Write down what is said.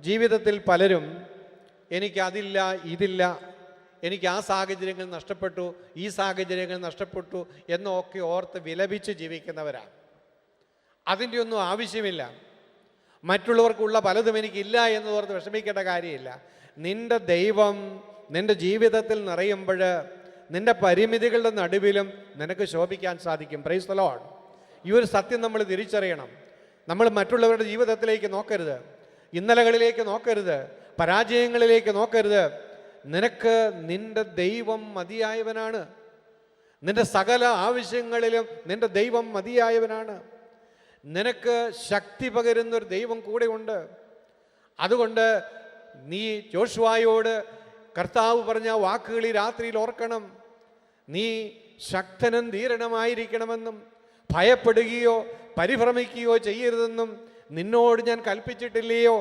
ജീവിതത്തിൽ പലരും എനിക്കതില്ല, ഇതില്ല, എനിക്ക് ആ സാഹചര്യങ്ങൾ നഷ്ടപ്പെട്ടു, ഈ സാഹചര്യങ്ങൾ നഷ്ടപ്പെട്ടു എന്നൊക്കെ ഓർത്ത് വിലപിച്ച് ജീവിക്കുന്നവരാണ്. അതിൻ്റെ ഒന്നും ആവശ്യമില്ല. മറ്റുള്ളവർക്കുള്ള പലതും എനിക്കില്ല എന്നോർത്ത് വിഷമിക്കേണ്ട കാര്യമില്ല. നിൻ്റെ ദൈവം നിൻ്റെ ജീവിതത്തിൽ നിറയുമ്പോൾ നിൻ്റെ പരിമിതികളുടെ നടുവിലും നിനക്ക് ശോഭിക്കാൻ സാധിക്കും. Praise the Lord. ഈ ഒരു സത്യം നമ്മൾ തിരിച്ചറിയണം. നമ്മൾ മറ്റുള്ളവരുടെ ജീവിതത്തിലേക്ക് നോക്കരുത്, ഇന്നലകളിലേക്ക് നോക്കരുത്, പരാജയങ്ങളിലേക്ക് നോക്കരുത്. നിനക്ക് നിൻ്റെ ദൈവം മതിയായവനാണ്. നിൻ്റെ സകല ആവശ്യങ്ങളിലും നിൻ്റെ ദൈവം മതിയായവനാണ്. നിനക്ക് ശക്തി പകരുന്നൊരു ദൈവം കൂടെ ഉണ്ട്. അതുകൊണ്ട് നീ യോശുവയോട് കർത്താവ് പറഞ്ഞ വാക്കുകൾ ഈ രാത്രിയിൽ ഓർക്കണം. നീ ശക്തനും ധീരനുമായിരിക്കണമെന്നും ഭയപ്പെടുകയോ പരിഭ്രമിക്കുകയോ ചെയ്യരുതെന്നും നിന്നോട് ഞാൻ കൽപ്പിച്ചിട്ടില്ലയോ?